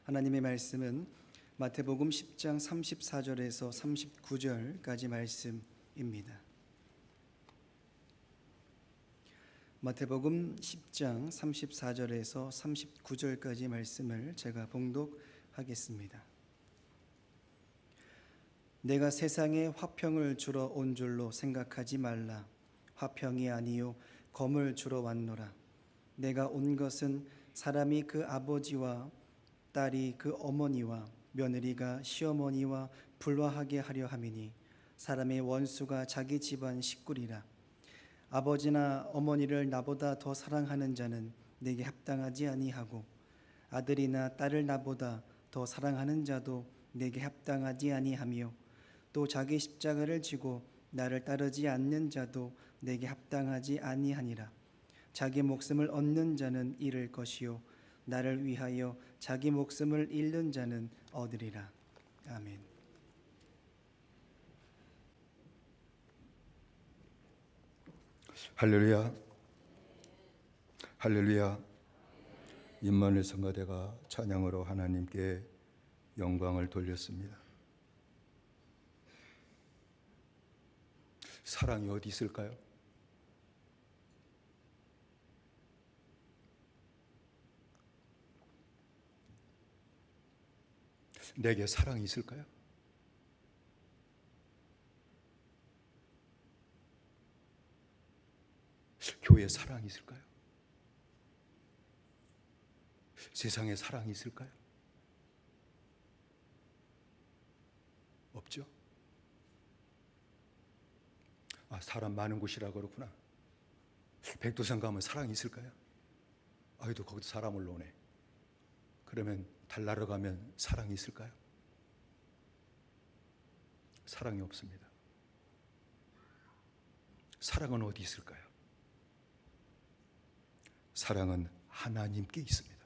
하나님의 말씀은 마태복음 10장 34절에서 39절까지 말씀입니다. 마태복음 10장 34절에서 39절까지 말씀을 제가 봉독하겠습니다. 내가 세상에 화평을 주러 온 줄로 생각하지 말라. 화평이 아니요 검을 주러 왔노라. 내가 온 것은 사람이 그 아버지와 딸이 그 어머니와 며느리가 시어머니와 불화하게 하려 함이니 사람의 원수가 자기 집안 식구리라. 아버지나 어머니를 나보다 더 사랑하는 자는 내게 합당하지 아니하고 아들이나 딸을 나보다 더 사랑하는 자도 내게 합당하지 아니하며 또 자기 십자가를 지고 나를 따르지 않는 자도 내게 합당하지 아니하니라. 자기 목숨을 얻는 자는 잃을 것이요 나를 위하여 자기 목숨을 잃는 자는 얻으리라. 아멘. 할렐루야, 할렐루야. 임마누엘 성가대가 찬양으로 하나님께 영광을 돌렸습니다. 사랑이 어디 있을까요? 내게 사랑이 있을까요? 교회에 사랑이 있을까요? 세상에 사랑이 있을까요? 없죠? 사람 많은 곳이라 그렇구나. 백두산 가면 사랑이 있을까요? 아이도 거기도 사람을 노네. 그러면 달나라 가면 사랑이 있을까요? 사랑이 없습니다. 사랑은 어디 있을까요? 사랑은 하나님께 있습니다.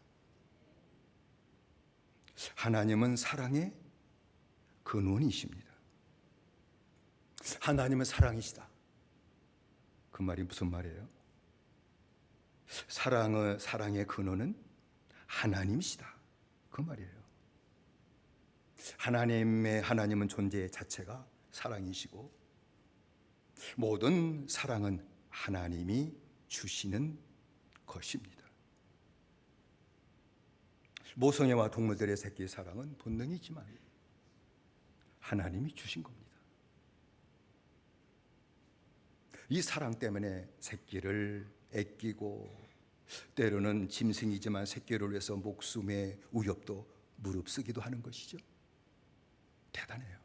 하나님은 사랑의 근원이십니다. 하나님은 사랑이시다. 그 말이 무슨 말이에요? 사랑의 근원은 하나님이시다. 그 말이에요. 하나님은 존재 자체가 사랑이시고 모든 사랑은 하나님이 주시는 것입니다. 모성애와 동물들의 새끼 사랑은 본능이지만 하나님이 주신 겁니다. 이 사랑 때문에 새끼를 아끼고 때로는 짐승이지만 새끼를 위해서 목숨의 위협도 무릅쓰기도 하는 것이죠. 대단해요.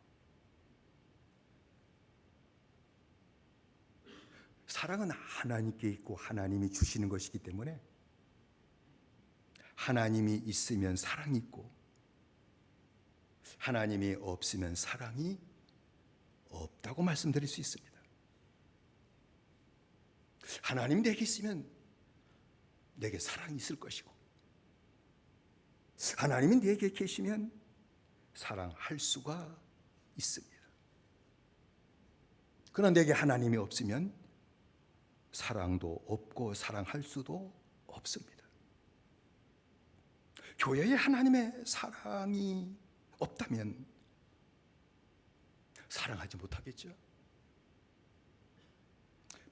사랑은 하나님께 있고 하나님이 주시는 것이기 때문에 하나님이 있으면 사랑이 있고 하나님이 없으면 사랑이 없다고 말씀드릴 수 있습니다. 하나님 내게 있으면 내게 사랑이 있을 것이고 하나님이 내게 계시면 사랑할 수가 있습니다. 그러나 내게 하나님이 없으면 사랑도 없고 사랑할 수도 없습니다. 교회에 하나님의 사랑이 없다면 사랑하지 못하겠죠.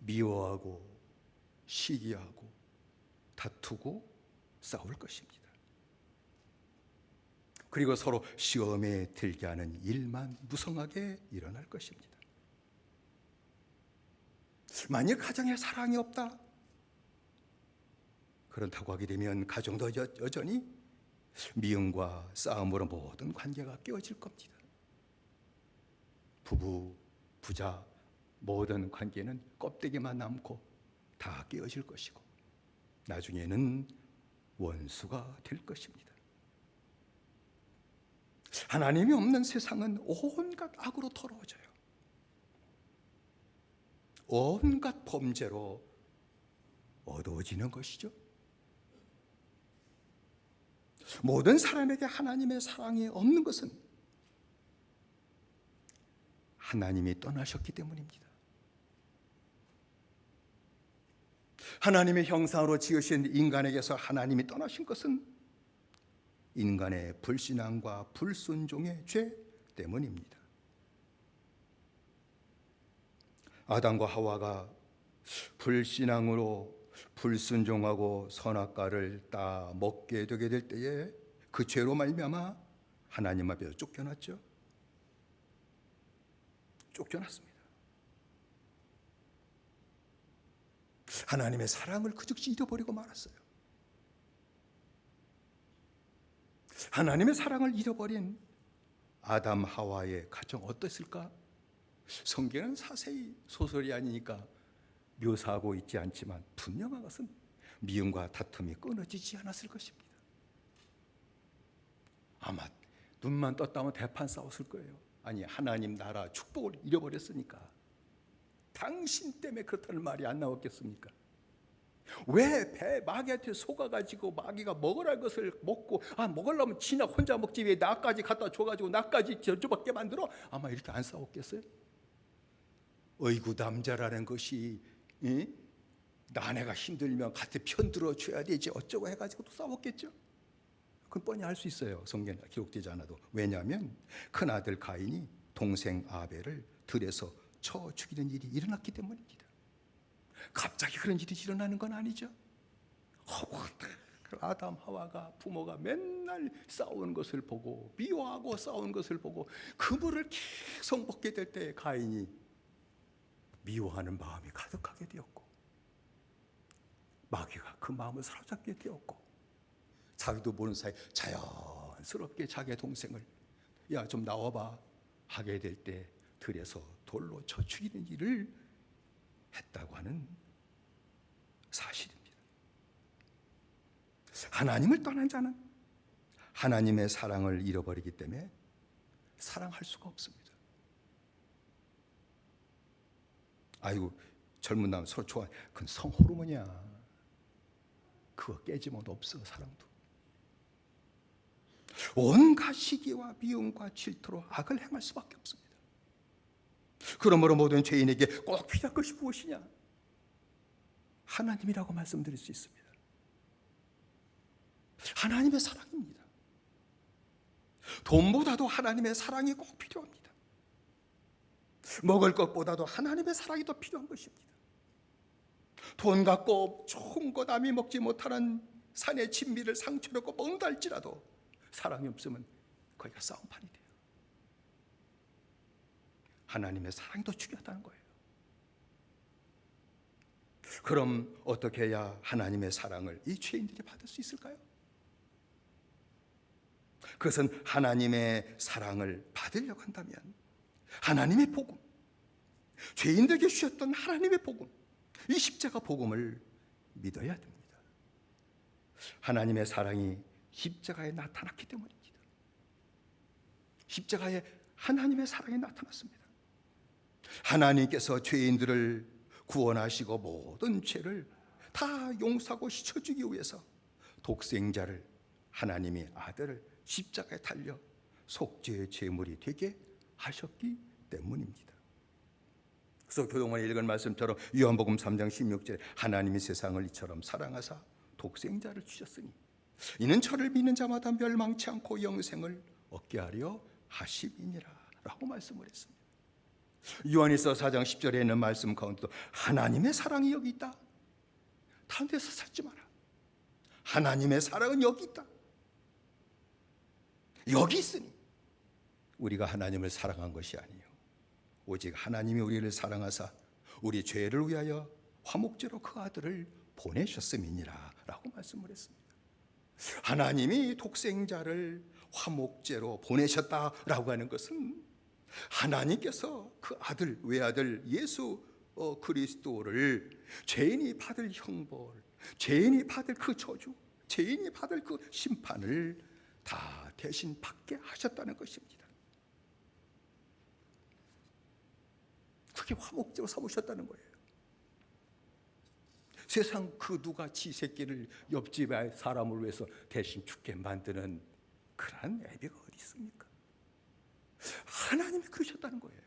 미워하고 시기하고 다투고 싸울 것입니다. 그리고 서로 시험에 들게 하는 일만 무성하게 일어날 것입니다. 만약 가정에 사랑이 없다, 그렇다고 하게 되면 가정도 여전히 미움과 싸움으로 모든 관계가 깨어질 겁니다. 부부, 부자, 모든 관계는 껍데기만 남고 다 깨어질 것이고 나중에는 원수가 될 것입니다. 하나님이 없는 세상은 온갖 악으로 더러워져요. 온갖 범죄로 어두워지는 것이죠. 모든 사람에게 하나님의 사랑이 없는 것은 하나님이 떠나셨기 때문입니다. 하나님의 형상으로 지으신 인간에게서 하나님이 떠나신 것은 인간의 불신앙과 불순종의 죄 때문입니다. 아담과 하와가 불신앙으로 불순종하고 선악과를 따 먹게 되게 될 때에 그 죄로 말미암아 하나님 앞에서 쫓겨났죠. 쫓겨났습니다. 하나님의 사랑을 그 즉시 잃어버리고 말았어요. 하나님의 사랑을 잃어버린 아담 하와의 가정 어땠을까? 성경은 자세히 소설이 아니니까 묘사하고 있지 않지만 분명한 것은 미움과 다툼이 끊어지지 않았을 것입니다. 아마 눈만 떴다면 대판 싸웠을 거예요. 아니, 하나님 나라 축복을 잃어버렸으니까 당신 때문에 그렇다는 말이 안 나왔겠습니까? 왜 배 마귀한테 속아가지고 마귀가 먹으라는 것을 먹고 먹으려면 지나 혼자 먹지 왜 나까지 갖다 줘가지고 나까지 저주받게 만들어? 아마 이렇게 안 싸웠겠어요? 어이구 남자라는 것이 아내가 힘들면 같이 편들어 줘야 되지 어쩌고 해가지고 또 싸웠겠죠. 그건 뻔히 알 수 있어요. 성경에 기록되지 않아도. 왜냐하면 큰아들 가인이 동생 아벨을 들에서 쳐 죽이는 일이 일어났기 때문입니다. 갑자기 그런 일이 일어나는 건 아니죠. 아담 하와가 부모가 맨날 싸우는 것을 보고 미워하고 싸우는 것을 보고 그물을 계속 먹게 될 때 가인이 미워하는 마음이 가득하게 되었고 마귀가 그 마음을 사로잡게 되었고 자기도 모르는 사이 자연스럽게 자기의 동생을 야 좀 나와봐 하게 될 때 들에서 돌로 쳐 죽이는 일을 했다고 하는 사실입니다. 하나님을 떠난 자는 하나님의 사랑을 잃어버리기 때문에 사랑할 수가 없습니다. 아이고 젊은 남 서로 좋아. 그건 성호르몬이야. 그거 깨지면 없어 사랑도. 온갖 시기와 미움과 질투로 악을 행할 수밖에 없습니다. 그러므로 모든 죄인에게 꼭 필요한 것이 무엇이냐? 하나님이라고 말씀드릴 수 있습니다. 하나님의 사랑입니다. 돈보다도 하나님의 사랑이 꼭 필요합니다. 먹을 것보다도 하나님의 사랑이 더 필요한 것입니다. 돈 갖고 좋은 것 남이 먹지 못하는 산의 진미를 상처롭고 먹는다 할지라도 사랑이 없으면 거기가 싸움판이 돼요. 하나님의 사랑이 더 중요하다는 거예요. 그럼 어떻게 해야 하나님의 사랑을 이 죄인들이 받을 수 있을까요? 그것은 하나님의 사랑을 받으려고 한다면 하나님의 복음, 죄인들에게 주셨던 하나님의 복음, 이 십자가 복음을 믿어야 됩니다. 하나님의 사랑이 십자가에 나타났기 때문입니다. 십자가에 하나님의 사랑이 나타났습니다. 하나님께서 죄인들을 구원하시고 모든 죄를 다 용서하고 씻어주기 위해서 독생자를 하나님의 아들을 십자가에 달려 속죄의 제물이 되게 하셨기 때문입니다. 그래서 교동원에 읽은 말씀처럼 요한복음 3장 16절에 하나님이 세상을 이처럼 사랑하사 독생자를 주셨으니 이는 저를 믿는 자마다 멸망치 않고 영생을 얻게 하려 하심이니라 라고 말씀을 했습니다. 요한일서 4장 10절에 있는 말씀 가운데도 하나님의 사랑이 여기 있다. 다른 데서 찾지 마라. 하나님의 사랑은 여기 있다. 여기 있으니 우리가 하나님을 사랑한 것이 아니요 오직 하나님이 우리를 사랑하사 우리 죄를 위하여 화목제로 그 아들을 보내셨음이니라 라고 말씀을 했습니다. 하나님이 독생자를 화목제로 보내셨다라고 하는 것은 하나님께서 그 아들, 외아들 예수 그리스도를 죄인이 받을 형벌, 죄인이 받을 그 저주, 죄인이 받을 그 심판을 다 대신 받게 하셨다는 것입니다. 그게 화목제로 삼으셨다는 거예요. 세상 그 누가 지 새끼를 옆집의 사람을 위해서 대신 죽게 만드는 그런 애비가 어디 있습니까? 하나님이 그러셨다는 거예요.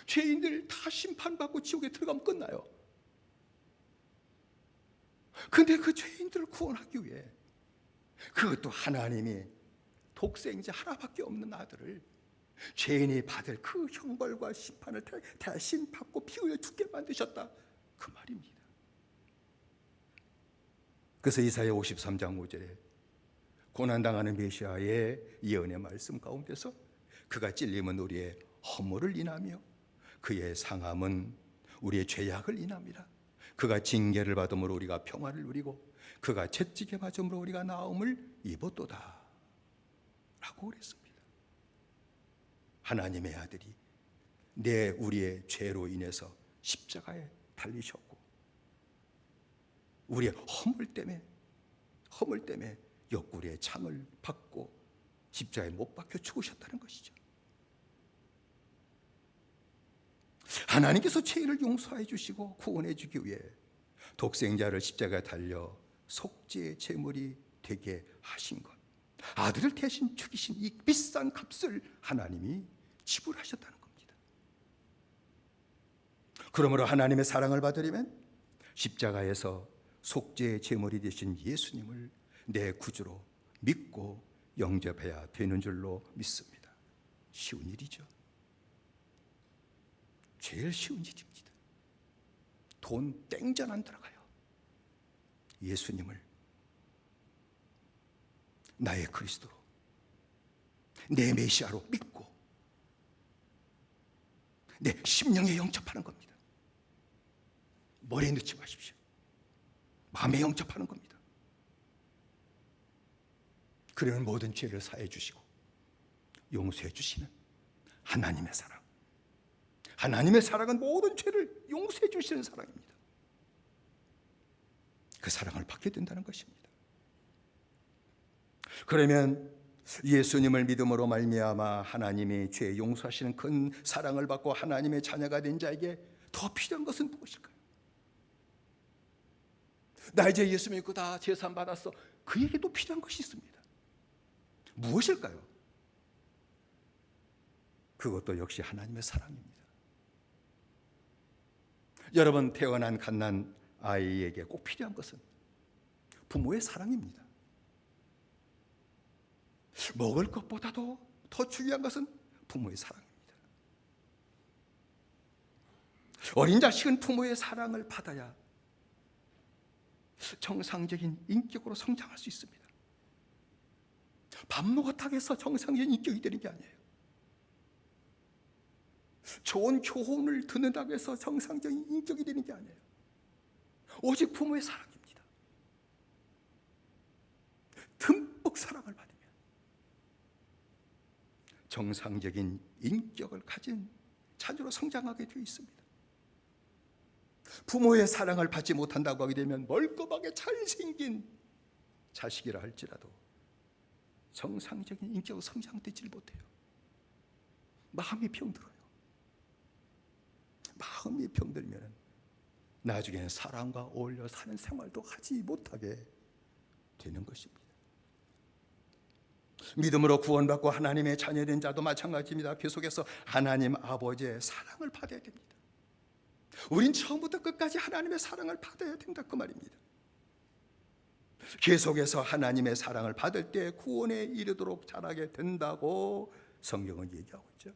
죄인들 다 심판받고 지옥에 들어가면 끝나요. 근데 그 죄인들을 구원하기 위해 그것도 하나님이 독생자 하나밖에 없는 아들을 죄인이 받을 그 형벌과 심판을 대신 받고 피 흘려 죽게 만드셨다, 그 말입니다. 그래서 이사야 53장 5절에 고난당하는 메시아의 예언의 말씀 가운데서 그가 찔림은 우리의 허물을 인하며 그의 상함은 우리의 죄악을 인함이라. 그가 징계를 받음으로 우리가 평화를 누리고 그가 채찍에 맞음으로 우리가 나음을 입었도다 라고 그랬습니다. 하나님의 아들이 우리의 죄로 인해서 십자가에 달리셨고 우리의 허물 때문에 옆구리에 창을 받고 십자가에 못 박혀 죽으셨다는 것이죠. 하나님께서 죄인을 용서해 주시고 구원해 주기 위해 독생자를 십자가에 달려 속죄의 제물이 되게 하신 것, 아들을 대신 죽이신 이 비싼 값을 하나님이 지불하셨다는 겁니다. 그러므로 하나님의 사랑을 받으려면 십자가에서 속죄의 제물이 되신 예수님을 내 구주로 믿고 영접해야 되는 줄로 믿습니다. 쉬운 일이죠. 제일 쉬운 일입니다. 돈 땡전 안 들어가요. 예수님을 나의 그리스도로, 내 메시아로 믿고 내 심령에 영접하는 겁니다. 머리에 넣지 마십시오. 마음에 영접하는 겁니다. 그러면 모든 죄를 사해 주시고 용서해 주시는 하나님의 사랑. 하나님의 사랑은 모든 죄를 용서해 주시는 사랑입니다. 그 사랑을 받게 된다는 것입니다. 그러면 예수님을 믿음으로 말미암아 하나님이 죄 용서하시는 큰 사랑을 받고 하나님의 자녀가 된 자에게 더 필요한 것은 무엇일까요? 나 이제 예수 믿고 다 제산 받았어. 그에게도 필요한 것이 있습니다. 무엇일까요? 그것도 역시 하나님의 사랑입니다. 여러분, 태어난 갓난 아이에게 꼭 필요한 것은 부모의 사랑입니다. 먹을 것보다도 더 중요한 것은 부모의 사랑입니다. 어린 자식은 부모의 사랑을 받아야 정상적인 인격으로 성장할 수 있습니다. 밥 먹었다고 해서 정상적인 인격이 되는 게 아니에요. 좋은 교훈을 듣는다고 해서 정상적인 인격이 되는 게 아니에요. 오직 부모의 사랑입니다. 듬뿍 사랑을 받으면 정상적인 인격을 가진 자녀로 성장하게 되어 있습니다. 부모의 사랑을 받지 못한다고 하게 되면 멀끔하게 잘생긴 자식이라 할지라도 정상적인 인격으로 성장되질 못해요. 마음이 병들어요. 마음이 병들면 나중에는 사람과 어울려 사는 생활도 하지 못하게 되는 것입니다. 믿음으로 구원받고 하나님의 자녀된 자도 마찬가지입니다. 계속해서 하나님 아버지의 사랑을 받아야 됩니다. 우린 처음부터 끝까지 하나님의 사랑을 받아야 된다, 그 말입니다. 계속해서 하나님의 사랑을 받을 때 구원에 이르도록 자라게 된다고 성경은 얘기하고 있죠.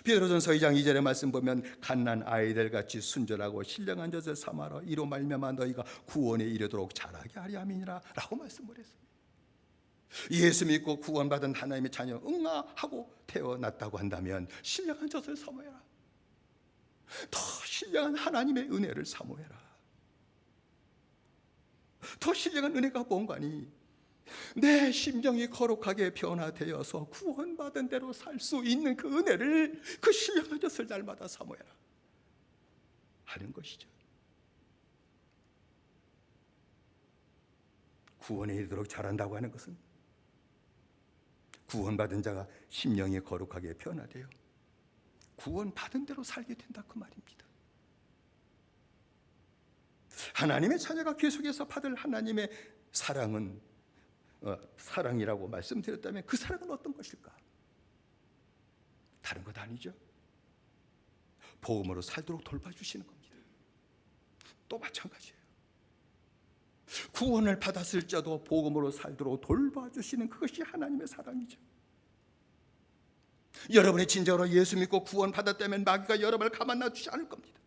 베드로전서 2장 2절의 말씀 보면 갓난 아이들 같이 순전하고 신령한 젖을 삼아라, 이로 말미암아 너희가 구원에 이르도록 자라게 하리 함이니라 라고 말씀을 했습니다. 예수 믿고 구원받은 하나님의 자녀 응아하고 태어났다고 한다면 신령한 젖을 사모해라. 더 신령한 하나님의 은혜를 사모해라. 더 신령한 은혜가 뭔가니 내 심정이 거룩하게 변화되어서 구원받은 대로 살 수 있는 그 은혜를, 그 신령한 젖을 날마다 사모해라 하는 것이죠. 구원에 이르도록 자란다고 하는 것은 구원받은 자가 심령이 거룩하게 변화되어 구원받은 대로 살게 된다, 그 말입니다. 하나님의 자녀가 계속해서 받을 하나님의 사랑은 사랑이라고 말씀드렸다면 그 사랑은 어떤 것일까? 다른 것 아니죠. 복음으로 살도록 돌봐주시는 겁니다. 또 마찬가지예요. 구원을 받았을지라도 복음으로 살도록 돌봐주시는 그것이 하나님의 사랑이죠. 여러분이 진정으로 예수 믿고 구원 받았다면 마귀가 여러분을 가만 놔두지 않을 겁니다.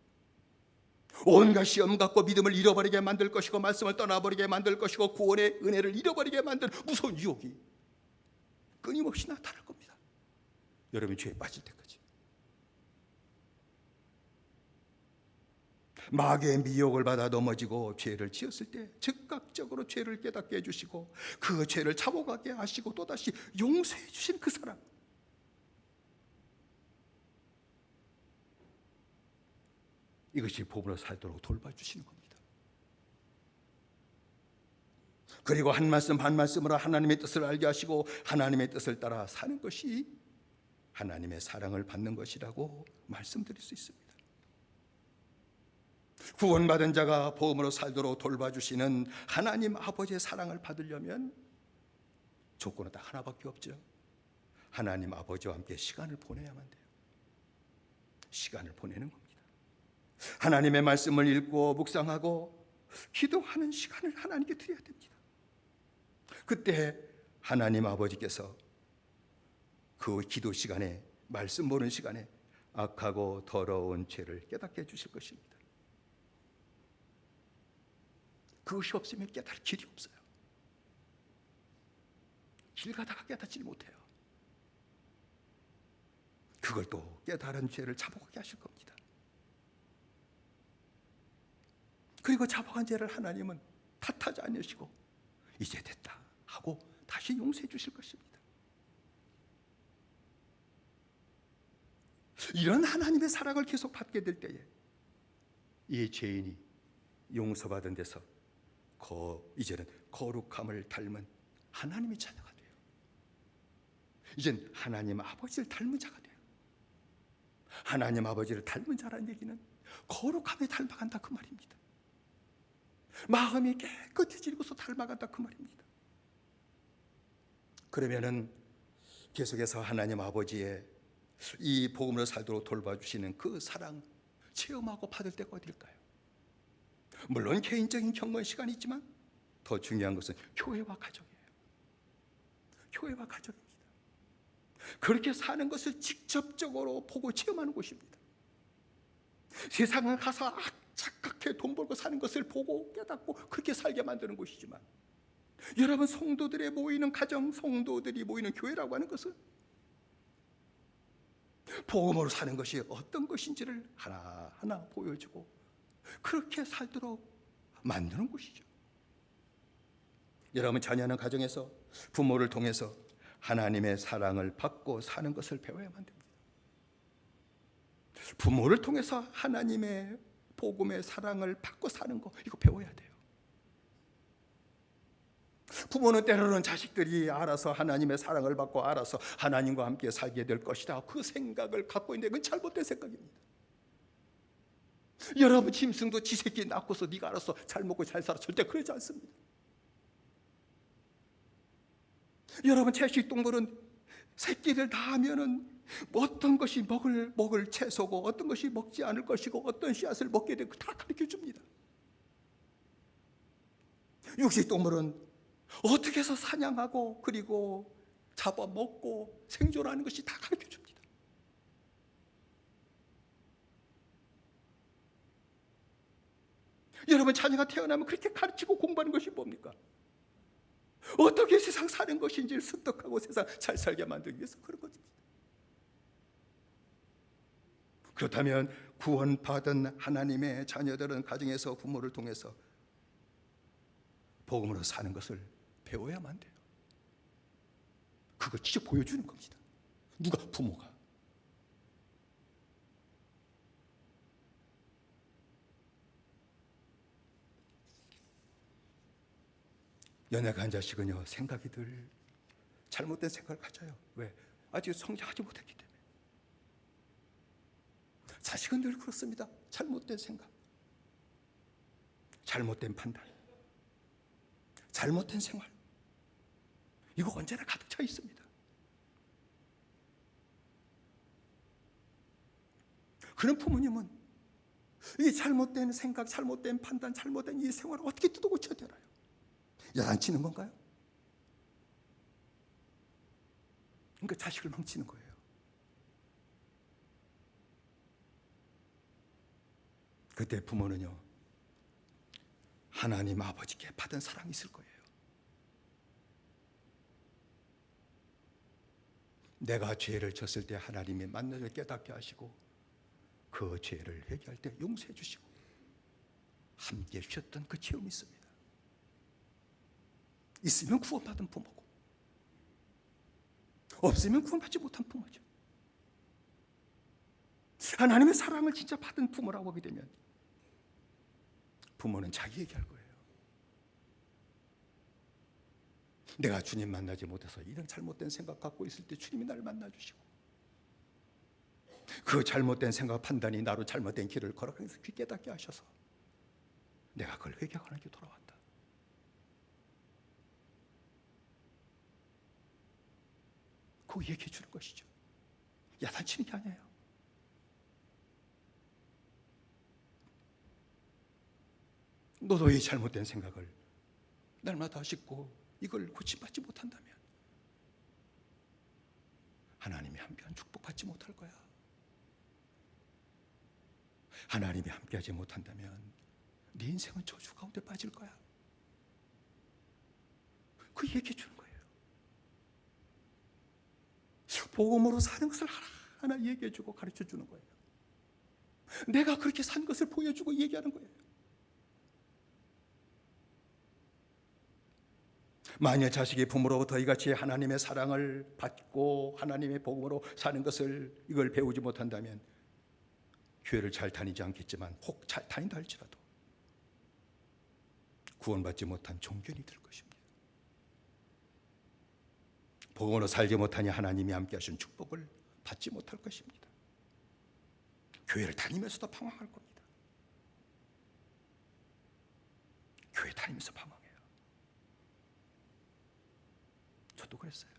온갖 시험 갖고 믿음을 잃어버리게 만들 것이고, 말씀을 떠나버리게 만들 것이고, 구원의 은혜를 잃어버리게 만든 무서운 유혹이 끊임없이 나타날 겁니다. 여러분이 죄에 빠질 때까지. 마귀의 미혹을 받아 넘어지고 죄를 지었을 때 즉각적으로 죄를 깨닫게 해주시고, 그 죄를 참아가게 하시고 또다시 용서해 주신 그 사랑, 이것이 복음으로 살도록 돌봐주시는 겁니다. 그리고 한 말씀 한 말씀으로 하나님의 뜻을 알게 하시고 하나님의 뜻을 따라 사는 것이 하나님의 사랑을 받는 것이라고 말씀드릴 수 있습니다. 구원받은 자가 복음으로 살도록 돌봐주시는 하나님 아버지의 사랑을 받으려면 조건은 딱 하나밖에 없죠. 하나님 아버지와 함께 시간을 보내야만 돼요. 시간을 보내는 겁니다. 하나님의 말씀을 읽고 묵상하고 기도하는 시간을 하나님께 드려야 됩니다. 그때 하나님 아버지께서 그 기도 시간에, 말씀 보는 시간에 악하고 더러운 죄를 깨닫게 해주실 것입니다. 그것이 없으면 깨달을 길이 없어요. 길 가다가 깨닫지 못해요. 그걸 또 깨달은 죄를 잡아가게 하실 겁니다. 그리고 잡아간 죄를 하나님은 탓하지 않으시고 이제 됐다 하고 다시 용서해 주실 것입니다. 이런 하나님의 사랑을 계속 받게 될 때에 이 죄인이 용서받은 데서 이제는 거룩함을 닮은 하나님의 자녀가 돼요. 이젠 하나님 아버지를 닮은 자가 돼요. 하나님 아버지를 닮은 자라는 얘기는 거룩함에 닮아간다 그 말입니다. 마음이 깨끗해지고서 닮아간다 그 말입니다. 그러면은 계속해서 하나님 아버지의 이 복음으로 살도록 돌봐주시는 그 사랑 체험하고 받을 때가 어딜까요? 물론 개인적인 경건 시간이 있지만 더 중요한 것은 교회와 가정이에요. 교회와 가정입니다. 그렇게 사는 것을 직접적으로 보고 체험하는 곳입니다. 세상에 가서 착각해 돈 벌고 사는 것을 보고 깨닫고 그렇게 살게 만드는 곳이지만, 여러분 성도들의 모이는 가정, 성도들이 모이는 교회라고 하는 것은 복음으로 사는 것이 어떤 것인지를 하나하나 보여주고 그렇게 살도록 만드는 곳이죠. 여러분 자녀는 가정에서 부모를 통해서 하나님의 사랑을 받고 사는 것을 배워야만 됩니다. 부모를 통해서 하나님의 복음의 사랑을 받고 사는 거, 이거 배워야 돼요. 부모는 때로는 자식들이 알아서 하나님의 사랑을 받고 알아서 하나님과 함께 살게 될 것이다, 그 생각을 갖고 있는데 그건 잘못된 생각입니다. 여러분 짐승도 지 새끼 낳고서 네가 알아서 잘 먹고 잘 살아, 절대 그러지 않습니다. 여러분 채식동물은 새끼를 낳으면은 어떤 것이 먹을 채소고 어떤 것이 먹지 않을 것이고 어떤 씨앗을 먹게 되고 다 가르쳐 줍니다. 육식동물은 어떻게 해서 사냥하고 그리고 잡아먹고 생존하는 것이 다 가르쳐 줍니다. 여러분 자녀가 태어나면 그렇게 가르치고 공부하는 것이 뭡니까? 어떻게 세상 사는 것인지를 습득하고 세상 잘 살게 만들기 위해서 그런 것입니다. 그렇다면 구원받은 하나님의 자녀들은 가정에서 부모를 통해서 복음으로 사는 것을 배워야만 돼요. 그걸 직접 보여주는 겁니다. 누가? 부모가. 연약한 한 자식은요, 생각이 늘 잘못된 생각을 가져요. 왜? 아직 성장하지 못했기 때문에. 자식은 늘 그렇습니다. 잘못된 생각, 잘못된 판단, 잘못된 생활, 이거 언제나 가득 차 있습니다. 그런 부모님은 이 잘못된 생각, 잘못된 판단, 잘못된 이 생활을 어떻게 뜯어 고쳐야 되나요? 야단치는 건가요? 그러니까 자식을 망치는 거예요. 그때 부모는요, 하나님 아버지께 받은 사랑이 있을 거예요. 내가 죄를 졌을 때 하나님이 만나서 깨닫게 하시고 그 죄를 회개할 때 용서해 주시고 함께 쉬었던 그 체험이 있습니다. 있으면 구원받은 부모고 없으면 구원받지 못한 부모죠. 하나님의 사랑을 진짜 받은 부모라고 보게 되면 부모는 자기 얘기할 거예요. 내가 주님 만나지 못해서 이런 잘못된 생각 갖고 있을 때 주님이 나를 만나주시고 그 잘못된 생각 판단이 나로 잘못된 길을 걸어가면서 귀 깨닫게 하셔서 내가 그걸 회개하는 게 돌아왔다. 그거 얘기해 주는 것이죠. 야단치는 게 아니에요. 너도 이 잘못된 생각을 날마다 싣고 이걸 고침받지 못한다면 하나님이 함께한 축복받지 못할 거야. 하나님이 함께하지 못한다면 네 인생은 저주 가운데 빠질 거야. 그 얘기해 주는 거예요. 복음으로 사는 것을 하나하나 얘기해 주고 가르쳐 주는 거예요. 내가 그렇게 산 것을 보여주고 얘기하는 거예요. 만약 자식이 부모로부터 이같이 하나님의 사랑을 받고 하나님의 복음으로 사는 것을 이걸 배우지 못한다면 교회를 잘 다니지 않겠지만 혹 잘 다닌다 할지라도 구원받지 못한 종견이 될 것입니다. 복음으로 살지 못하니 하나님이 함께 하신 축복을 받지 못할 것입니다. 교회를 다니면서도 방황할 겁니다. 교회 다니면서 방황해요. 저도 그랬어요.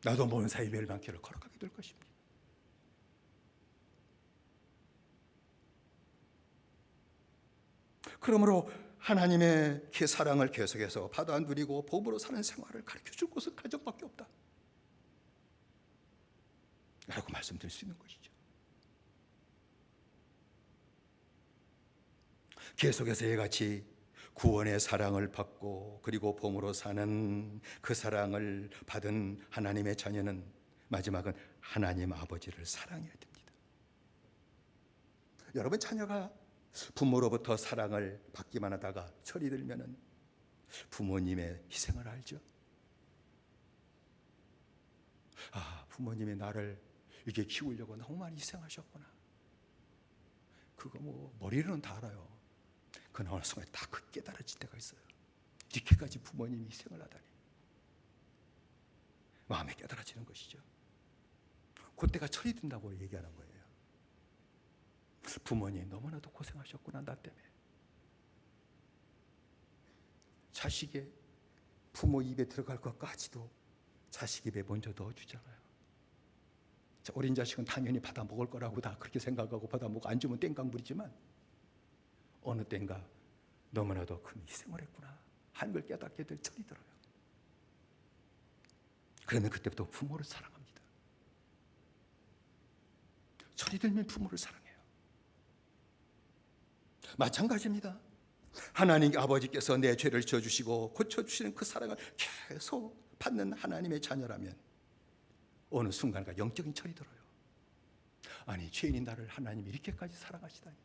나도 먼 사이 멸망길을 걸어가게 될 것입니다. 그러므로 하나님의 그 사랑을 계속해서 받아 누리고 복음으로 사는 생활을 가르쳐줄 곳은 가정밖에 없다 라고 말씀드릴 수 있는 것이죠. 계속해서 이같이 구원의 사랑을 받고 그리고 복음으로 사는 그 사랑을 받은 하나님의 자녀는 마지막은 하나님 아버지를 사랑해야 됩니다. 여러분 자녀가 부모로부터 사랑을 받기만 하다가 철이 들면은 부모님의 희생을 알죠. 아, 부모님이 나를 이렇게 키우려고 너무 많이 희생하셨구나. 그거 뭐 머리로는 다 알아요. 그러나 어느 순간에 딱 그 깨달아질 때가 있어요. 이렇게까지 부모님이 희생을 하다니. 마음에 깨달아지는 것이죠. 그때가 철이 든다고 얘기하는 거예요. 부모님 너무나도 고생하셨구나 나 때문에. 자식의 부모 입에 들어갈 것까지도 자식 입에 먼저 넣어주잖아요. 어린 자식은 당연히 받아 먹을 거라고 다 그렇게 생각하고 받아 먹고 안 주면 땡깡 부리지만 어느 때인가 너무나도 큰 희생을 했구나 하는 걸 깨닫게 될 철이 들어요. 그러면 그때부터 부모를 사랑합니다. 철이 들면 부모를 사랑해요. 마찬가지입니다. 하나님 아버지께서 내 죄를 지어주시고 고쳐주시는 그 사랑을 계속 받는 하나님의 자녀라면 어느 순간가 영적인 철이 들어요. 아니 죄인인 나를 하나님이 이렇게까지 사랑하시다니.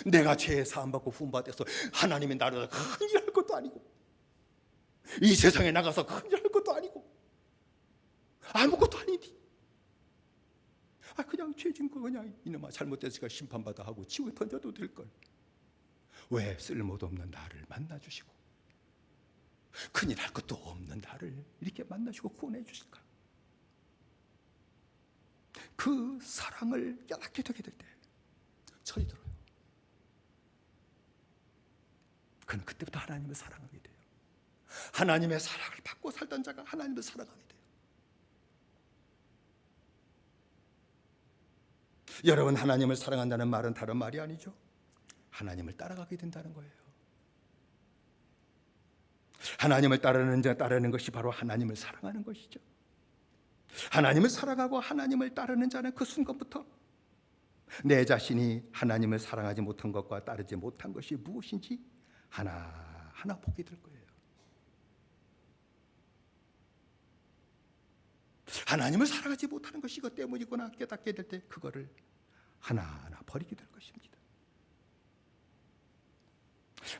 내가 죄에 사함받고 구원받아서 하나님이 나를 큰일 할 것도 아니고 이 세상에 나가서 큰일 할 것도 아니고 아무것도 아니니 그냥 죄진 거 그냥 이놈아 잘못됐으니까 심판받아 하고 지옥에 던져도 될걸. 왜 쓸모도 없는 나를 만나주시고 큰일 할 것도 없는 나를 이렇게 만나시고 구원해 주실까. 그 사랑을 깨닫게 되게 될 때 철이 들어요. 그는 그때부터 하나님을 사랑하게 돼요. 하나님의 사랑을 받고 살던 자가 하나님을 사랑하게 돼요. 여러분, 하나님을 사랑한다는 말은 다른 말이 아니죠. 하나님을 따라가게 된다는 거예요. 하나님을 따르는 것이 바로 하나님을 사랑하는 것이죠. 하나님을 사랑하고 하나님을 따르는 자는 그 순간부터 내 자신이 하나님을 사랑하지 못한 것과 따르지 못한 것이 무엇인지 하나하나 보게 될 거예요. 하나님을 사랑하지 못하는 것이 이것 때문이구나 깨닫게 될 때 그거를 하나하나 버리게 될 것입니다.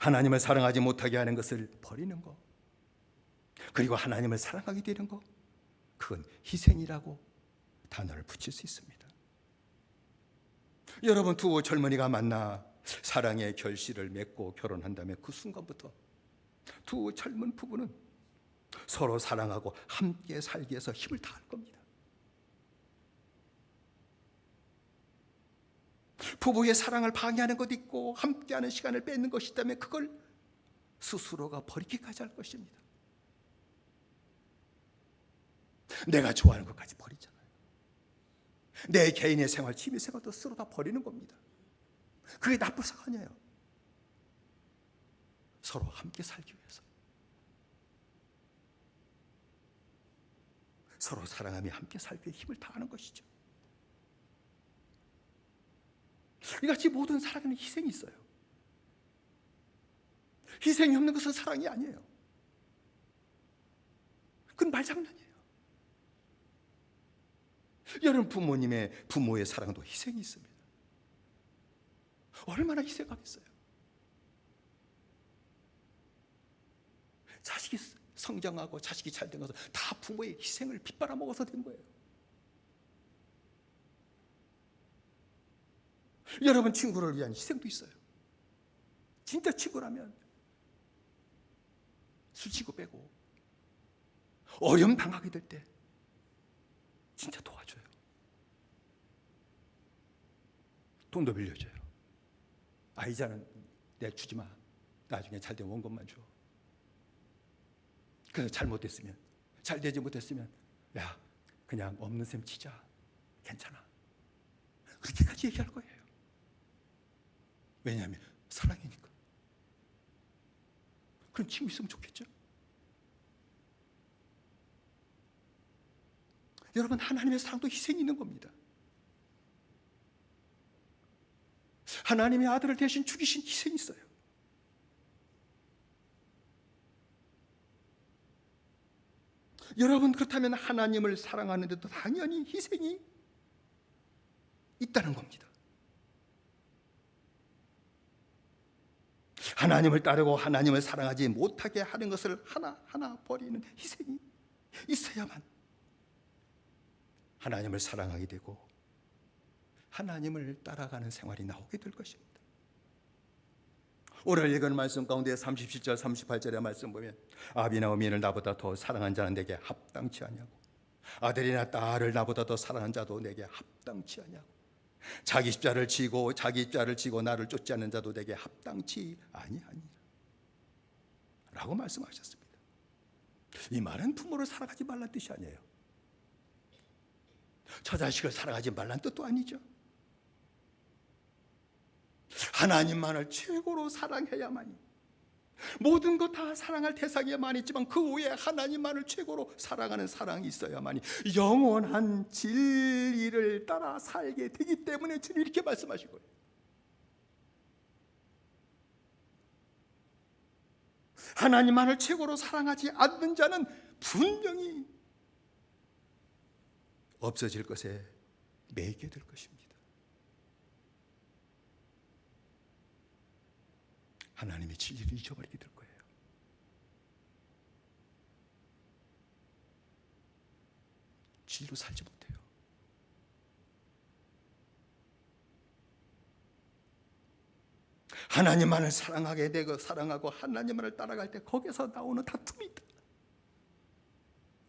하나님을 사랑하지 못하게 하는 것을 버리는 것, 그리고 하나님을 사랑하게 되는 것, 그건 희생이라고 단어를 붙일 수 있습니다. 여러분, 두 젊은이가 만나 사랑의 결실을 맺고 결혼한다면 그 순간부터 두 젊은 부부는 서로 사랑하고 함께 살기 위해서 힘을 다할 겁니다. 부부의 사랑을 방해하는 것도 있고 함께하는 시간을 뺏는 것이 있다면 그걸 스스로가 버리기까지 할 것입니다. 내가 좋아하는 것까지 버리잖아요. 내 개인의 생활, 취미 생활도 스스로 다 버리는 겁니다. 그게 나쁘다가 아니에요. 서로 함께 살기 위해서, 서로 사랑하며 함께 살기 위해 힘을 다하는 것이죠. 이같이 모든 사랑에는 희생이 있어요. 희생이 없는 것은 사랑이 아니에요. 그건 말장난이에요. 여러분, 부모의 사랑도 희생이 있습니다. 얼마나 희생하겠어요. 자식이 성장하고 자식이 잘 된 것은 다 부모의 희생을 빗바라 먹어서 된 거예요. 여러분, 친구를 위한 희생도 있어요. 진짜 친구라면 술 치고 빼고 어려움 당하게 될 때 진짜 도와줘요. 돈도 빌려줘요. 이자는 내 주지 마. 나중에 잘 되면 원금만 줘. 그래서 잘못됐으면, 잘 되지 못했으면 야, 그냥 없는 셈 치자. 괜찮아. 그렇게까지 얘기할 거예요. 왜냐하면 사랑이니까. 그런 친구 있으면 좋겠죠. 여러분, 하나님의 사랑도 희생이 있는 겁니다. 하나님의 아들을 대신 죽이신 희생이 있어요. 여러분, 그렇다면 하나님을 사랑하는데도 당연히 희생이 있다는 겁니다. 하나님을 따르고 하나님을 사랑하지 못하게 하는 것을 하나하나 버리는 희생이 있어야만 하나님을 사랑하게 되고 하나님을 따라가는 생활이 나오게 될 것입니다. 오늘 읽은 말씀 가운데 37절 38절의 말씀 보면 아비나 어미를 나보다 더 사랑한 자는 내게 합당치 아니하고 아들이나 딸을 나보다 더 사랑한 자도 내게 합당치 아니하고 자기 십자를 지고 나를 쫓지 않는 자도 내게 합당치 아니하니라 라고 말씀하셨습니다. 이 말은 부모를 사랑하지 말란 뜻이 아니에요. 처자식을 사랑하지 말란 뜻도 아니죠. 하나님만을 최고로 사랑해야만이, 모든 것 다 사랑할 대상이야만 있지만 그 외에 하나님만을 최고로 사랑하는 사랑이 있어야만이 영원한 진리를 따라 살게 되기 때문에 주님 이렇게 말씀하신 거예요. 하나님만을 최고로 사랑하지 않는 자는 분명히 없어질 것에 매이게 될 것입니다. 하나님의 진리를 잊어버리게 될 거예요. 진리로 살지 못해요. 하나님만을 사랑하게 되고 사랑하고 하나님만을 따라갈 때 거기서 나오는 다툼이 있다.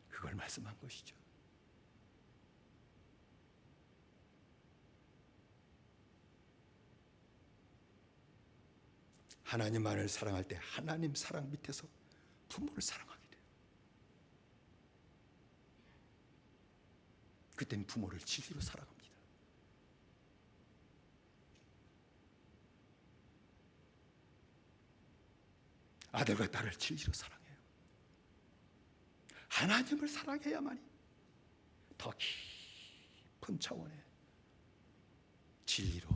그걸 말씀한 것이죠. 하나님만을 사랑할 때 하나님 사랑 밑에서 부모를 사랑하게 돼요. 그때는 부모를 진리로 사랑합니다. 아들과 딸을 진리로 사랑해요. 하나님을 사랑해야만이 더 깊은 차원의 진리로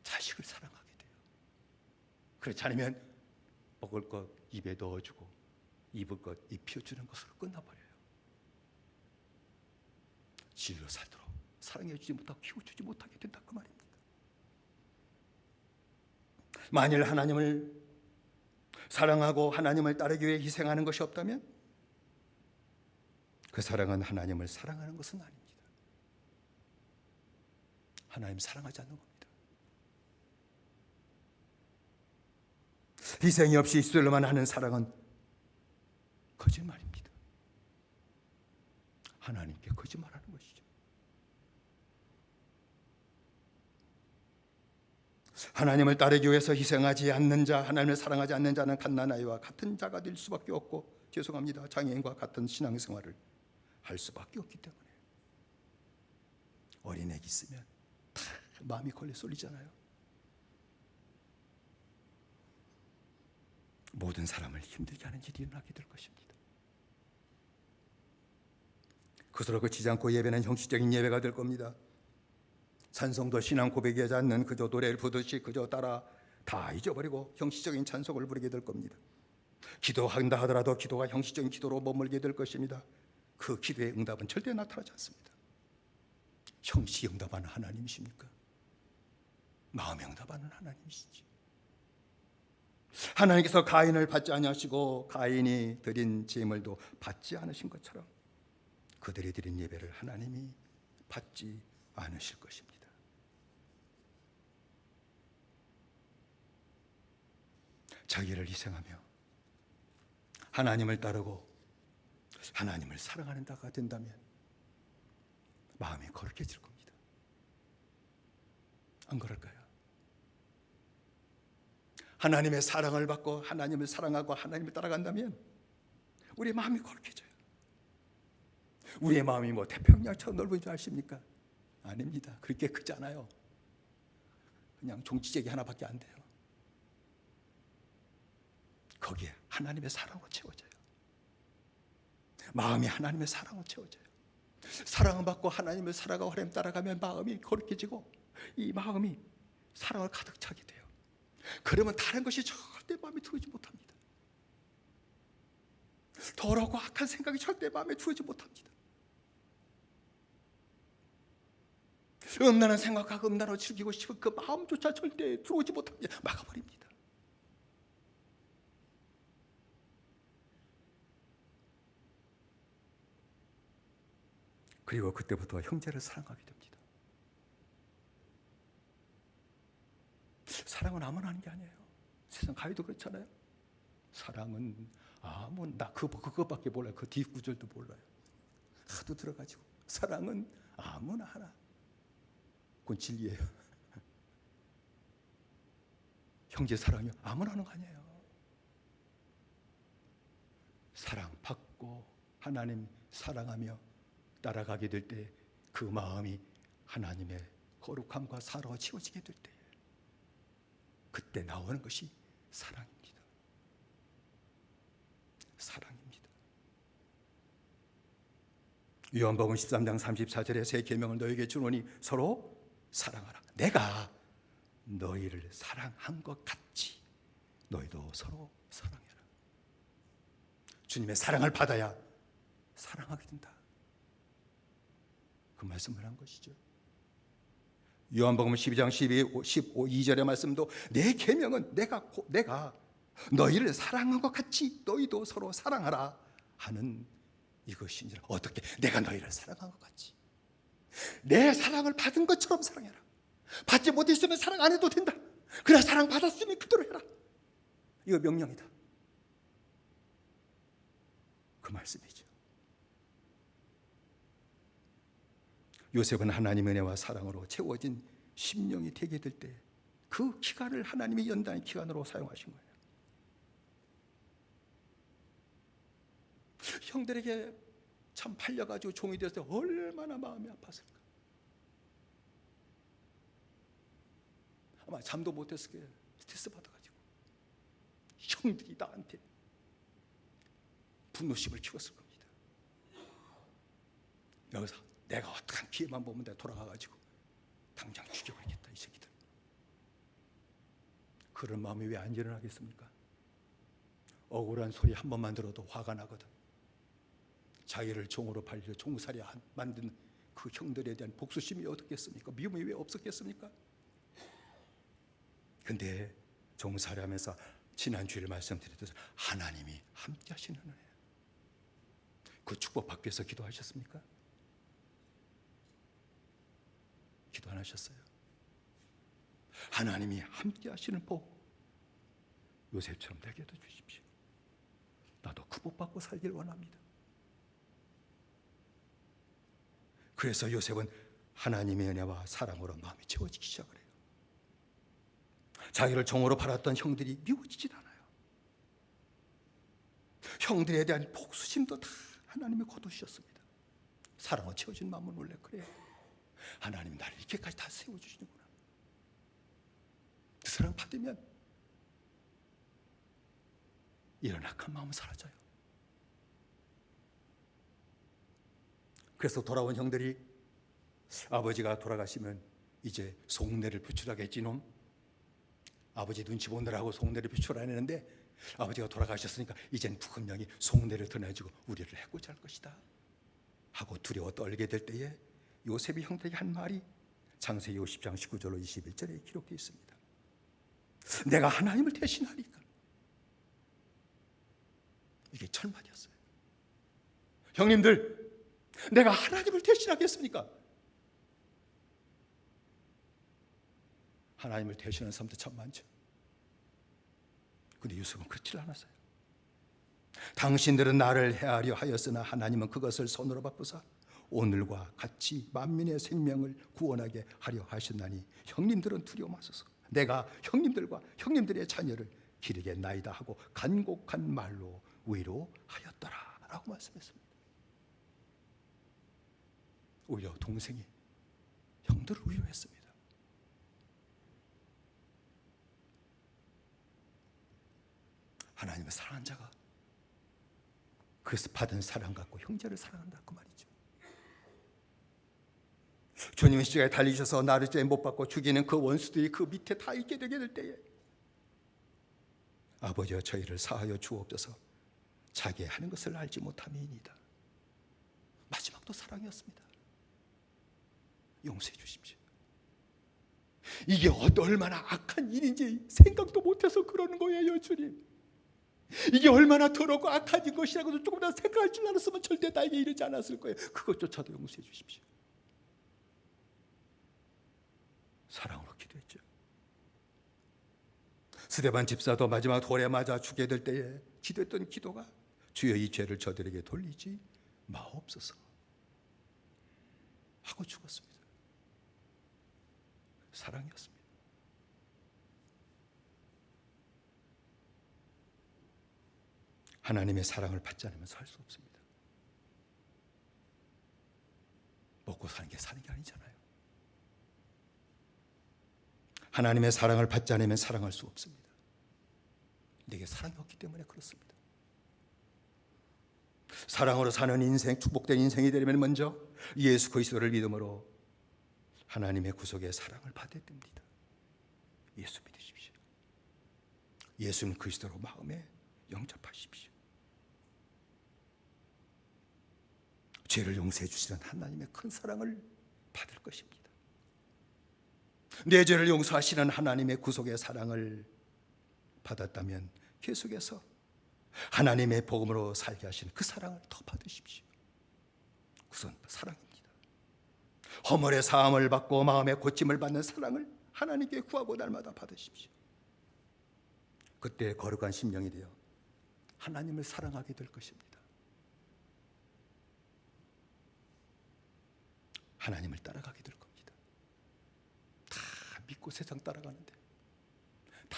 자식을 사랑하게 돼요. 그렇지 않으면 먹을 것 입에 넣어주고 입을 것 입혀주는 것으로 끝나버려요. 진리로 살도록 사랑해주지 못하고 키워주지 못하게 된다 그 말입니다. 만일 하나님을 사랑하고 하나님을 따르기 위해 희생하는 것이 없다면 그 사랑은 하나님을 사랑하는 것은 아닙니다. 하나님 사랑하지 않는 겁니다. 희생이 없이 있으려만 하는 사랑은 거짓말입니다. 하나님께 거짓말하는 것이죠. 하나님을 따르기 위해서 희생하지 않는 자, 하나님을 사랑하지 않는 자는 갓난아이와 같은 자가 될 수밖에 없고, 죄송합니다, 장애인과 같은 신앙생활을 할 수밖에 없기 때문에. 어린애기 있으면 다 마음이 걸려 쏠리잖아요. 모든 사람을 힘들게 하는 일이 일어나게 될 것입니다. 그서로 그치지 않고 예배는 형식적인 예배가 될 겁니다. 찬송도 신앙 고백이 하지 않는 그저 노래를 부르듯이 그저 따라 다 잊어버리고 형식적인 찬송을 부르게 될 겁니다. 기도한다 하더라도 기도가 형식적인 기도로 머물게 될 것입니다. 그 기도의 응답은 절대 나타나지 않습니다. 형식 응답하는 하나님이십니까? 마음의 응답하는 하나님이시지. 하나님께서 가인을 받지 아니하시고 가인이 드린 제물도 받지 않으신 것처럼 그들이 드린 예배를 하나님이 받지 않으실 것입니다. 자기를 희생하며 하나님을 따르고 하나님을 사랑하는 자가 된다면 마음이 거룩해질 겁니다. 안 그럴까요? 하나님의 사랑을 받고 하나님을 사랑하고 하나님을 따라간다면 우리의 마음이 거룩해져요. 우리의 마음이 뭐 태평양처럼 넓은 줄 아십니까? 아닙니다. 그렇게 크지 않아요. 그냥 종지제기 하나밖에 안 돼요. 거기에 하나님의 사랑으로 채워져요. 마음이 하나님의 사랑으로 채워져요. 사랑을 받고 하나님을 사랑하고 하나님 따라가면 마음이 거룩해지고 이 마음이 사랑을 가득 차게 돼요. 그러면 다른 것이 절대 마음에 들어오지 못합니다. 더럽고 악한 생각이 절대 마음에 들어오지 못합니다. 음란한 생각하고 음란을 즐기고 싶은 그 마음조차 절대 들어오지 못합니다. 막아버립니다. 그리고 그때부터 형제를 사랑하게 됩니다. 사랑은 아무나 하는 게 아니에요. 세상 가위도 그렇잖아요. 사랑은 나 그거밖에 몰라요. 그 뒷구절도 몰라요. 하도 들어가지고 사랑은 아무나 하나. 그건 진리예요. 형제 사랑이 아무나 하는 거 아니에요. 사랑받고 하나님 사랑하며 따라가게 될 때 그 마음이 하나님의 거룩함과 사랑으로 채워지게 될 때 그때 나오는 것이 사랑입니다. 사랑입니다. 요한복음 13장 34절에 새 계명을 너에게 주노니 서로 사랑하라. 내가 너희를 사랑한 것 같이 너희도 서로 사랑해라. 주님의 사랑을 받아야 사랑하게 된다. 그 말씀을 한 것이죠. 요한복음 12장 15절의 말씀도 내 계명은 내가 너희를 사랑한 것 같이 너희도 서로 사랑하라 하는 이것이니라. 어떻게? 내가 너희를 사랑한 것 같이 내 사랑을 받은 것처럼 사랑해라. 받지 못했으면 사랑 안 해도 된다. 그러나 사랑 받았으면 그대로 해라. 이거 명령이다. 그 말씀이죠. 요셉은 하나님의 은혜와 사랑으로 채워진 심령이 되게 될 때 그 기간을 하나님이 연단의 기간으로 사용하신 거예요. 형들에게 참 팔려가지고 종이 되었을 때 얼마나 마음이 아팠을까. 아마 잠도 못했을 거예요. 스트레스 받아가지고 형들이 나한테 분노심을 키웠을 겁니다. 여기서 내가 어떡한 기회만 보면 내가 돌아가가지고 당장 죽여버리겠다 이 새끼들. 그런 마음이 왜 안 일어나겠습니까? 억울한 소리 한 번만 들어도 화가 나거든. 자기를 종으로 팔려 종살이 만든 그 형들에 대한 복수심이 어떻겠습니까? 미움이 왜 없었겠습니까? 근데 종살이하면서 지난주에 말씀드렸듯이 하나님이 함께 하시는 은혜, 그 축복 받기 위해서 기도하셨습니까? 기도 안 하셨어요? 하나님이 함께 하시는 복 요셉처럼 내게도 주십시오. 나도 그 복 받고 살길 원합니다. 그래서 요셉은 하나님의 은혜와 사랑으로 마음이 채워지기 시작을 해요. 자기를 종으로 팔았던 형들이 미워지질 않아요. 형들에 대한 복수심도 다 하나님이 거두셨습니다. 사랑으로 채워진 마음은 원래 그래요. 하나님 나를 이렇게까지 다 세워주시는구나. 그 사랑 받으면 이런 악한 마음은 사라져요. 그래서 돌아온 형들이 아버지가 돌아가시면 이제 속내를 표출하겠지 놈. 아버지 눈치 보느라고 속내를 표출 안 했는데 아버지가 돌아가셨으니까 이젠 분명히 속내를 드러내주고 우리를 해코지 할 것이다 하고 두려워 떨게 될 때에 요셉이 형들에게 한 말이 창세기 50장 19절로 21절에 기록되어 있습니다. 내가 하나님을 대신하리까. 이게 철말이었어요. 형님들, 내가 하나님을 대신하겠습니까? 하나님을 대신하는 사람도 참 많죠. 근데 요셉은 그렇지 않았어요. 당신들은 나를 해하려 하였으나 하나님은 그것을 손으로 바꾸사 오늘과 같이 만민의 생명을 구원하게 하려 하셨나니 형님들은 두려워 마소서. 내가 형님들과 형님들의 자녀를 기르겠나이다 하고 간곡한 말로 위로하였더라 라고 말씀했습니다. 오히려 동생이 형들을 위로했습니다. 하나님의 사랑한 자가 그래서 받은 사랑 갖고 형제를 사랑한다 그 말이죠. 주님의 십자가에 달리셔서 나를 죄 못 받고 죽이는 그 원수들이 그 밑에 다 있게 되게 될 때에 아버지여 저희를 사하여 주옵소서. 자기 하는 것을 알지 못함이니이다. 마지막도 사랑이었습니다. 용서해 주십시오. 이게 얼마나 악한 일인지 생각도 못해서 그러는 거예요, 주님. 이게 얼마나 더럽고 악한 것이라고도 조금이라도 생각할 줄 알았으면 절대 나에게 이러지 않았을 거예요. 그것조차도 용서해 주십시오. 사랑으로 기도했죠. 스데반 집사도 마지막 돌에 맞아 죽게 될 때에 기도했던 기도가 주여 이 죄를 저들에게 돌리지 마옵소서 하고 죽었습니다. 사랑이었습니다. 하나님의 사랑을 받지 않으면 살 수 없습니다. 먹고 사는 게 사는 게 아니잖아요. 하나님의 사랑을 받지 않으면 사랑할 수 없습니다. 내게 사랑이 없기 때문에 그렇습니다. 사랑으로 사는 인생, 축복된 인생이 되려면 먼저 예수 그리스도를 믿음으로 하나님의 구속의 사랑을 받아야 됩니다. 예수 믿으십시오. 예수는 그리스도로 마음에 영접하십시오. 죄를 용서해 주시는 하나님의 큰 사랑을 받을 것입니다. 내 죄를 용서하시는 하나님의 구속의 사랑을 받았다면 계속해서 하나님의 복음으로 살게 하시는 그 사랑을 더 받으십시오. 그것은 사랑입니다. 허물의 사함을 받고 마음의 고침을 받는 사랑을 하나님께 구하고 날마다 받으십시오. 그때 거룩한 심령이 되어 하나님을 사랑하게 될 것입니다. 하나님을 따라가게 될 겁니다. 다 믿고 세상 따라가는데, 다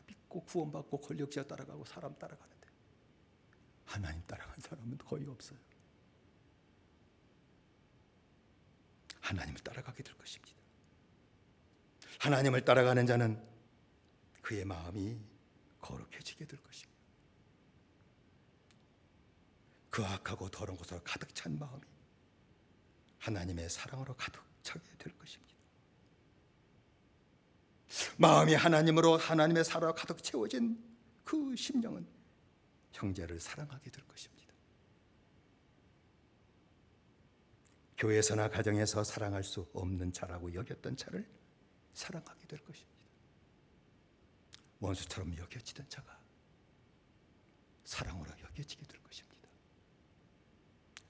믿고 구원받고 권력자 따라가고 사람 따라가는데 하나님 따라간 사람은 거의 없어요. 하나님을 따라가게 될 것입니다. 하나님을 따라가는 자는 그의 마음이 거룩해지게 될 것입니다. 그 악하고 더러운 것으로 가득 찬 마음이 하나님의 사랑으로 가득 차게 될 것입니다. 마음이 하나님으로 하나님의 사랑으로 가득 채워진 그 심령은 형제를 사랑하게 될 것입니다. 교회에서나 가정에서 사랑할 수 없는 자라고 여겼던 자를 사랑하게 될 것입니다. 원수처럼 여겨지던 자가 사랑으로 여겨지게 될 것입니다.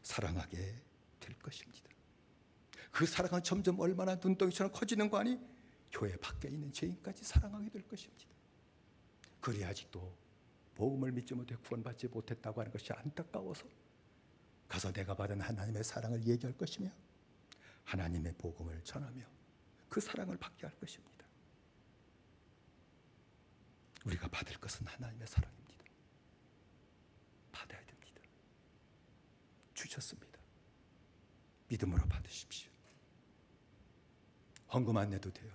사랑하게 될 것입니다. 그 사랑은 점점 얼마나 눈덩이처럼 커지는 거 아니? 교회 밖에 있는 죄인까지 사랑하게 될 것입니다. 그리 아직도 복음을 믿지 못해 구원받지 못했다고 하는 것이 안타까워서 가서 내가 받은 하나님의 사랑을 얘기할 것이며 하나님의 복음을 전하며 그 사랑을 받게 할 것입니다. 우리가 받을 것은 하나님의 사랑입니다. 받아야 됩니다. 주셨습니다. 믿음으로 받으십시오. 헌금 안 내도 돼요.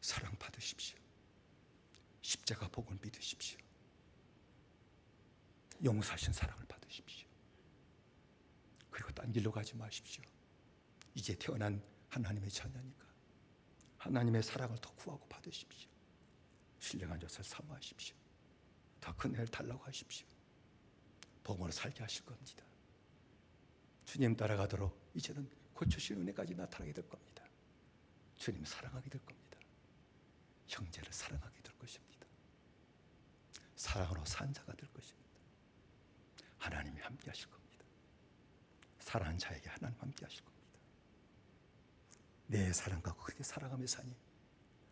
사랑 받으십시오. 십자가 복을 믿으십시오. 용서하신 사랑을 받으십시오. 그리고 딴 길로 가지 마십시오. 이제 태어난 하나님의 자녀니까 하나님의 사랑을 더 구하고 받으십시오. 신령한 젖을 사모하십시오. 더 큰 애를 달라고 하십시오. 복음으로 살게 하실 겁니다. 주님 따라가도록 이제는 고쳐신 은혜까지 나타나게 될 겁니다. 주님 사랑하게 될 겁니다. 형제를 사랑하게 될 것입니다. 사랑으로 산 자가 될 것입니다. 하나님이 함께 하실 겁니다. 사랑하는 자에게 하나님 함께 하실 겁니다. 내 사랑과 그렇게 사랑하며 사니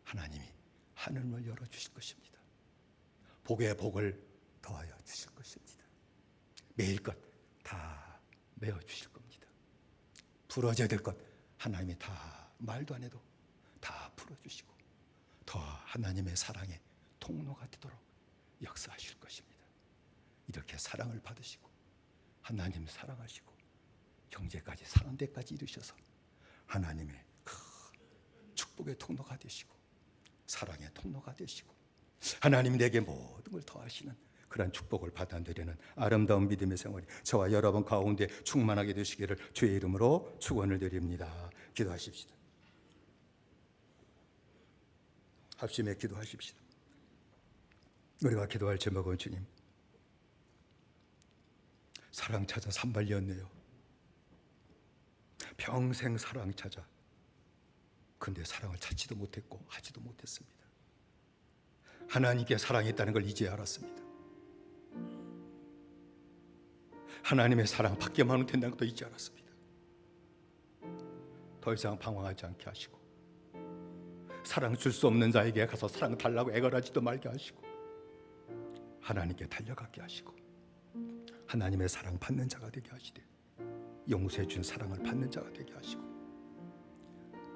하나님이 하늘문을 열어주실 것입니다. 복의 복을 더하여 주실 것입니다. 매일 것 다 메어주실 겁니다. 부러져야 될 것 하나님이 다 말도 안 해도 다 풀어주시고 더 하나님의 사랑의 통로가 되도록 역사하실 것입니다. 이렇게 사랑을 받으시고 하나님 사랑하시고 형제까지 사는 데까지 이르셔서 하나님의 큰 축복의 통로가 되시고 사랑의 통로가 되시고 하나님 내게 모든 걸 더하시는 그런 축복을 받아들이는 아름다운 믿음의 생활이 저와 여러분 가운데 충만하게 되시기를 주의 이름으로 축원을 드립니다. 기도하십시다. 합심에 기도하십시다. 우리가 기도할 제목은 주님 사랑 찾아 산발이었네요. 평생 사랑 찾아 근데 사랑을 찾지도 못했고 하지도 못했습니다. 하나님께 사랑이 있다는 걸 이제 알았습니다. 하나님의 사랑 받기만 하면 된다는 것도 이제 알았습니다. 더 이상 방황하지 않게 하시고 사랑 줄 수 없는 자에게 가서 사랑 달라고 애걸하지도 말게 하시고 하나님께 달려가게 하시고 하나님의 사랑 받는 자가 되게 하시되 용서해 준 사랑을 받는 자가 되게 하시고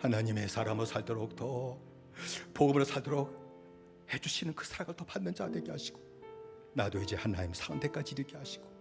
하나님의 사람으로 살도록 더 복음으로 살도록 해주시는 그 사랑을 더 받는 자가 되게 하시고 나도 이제 하나님 상대까지 이르게 하시고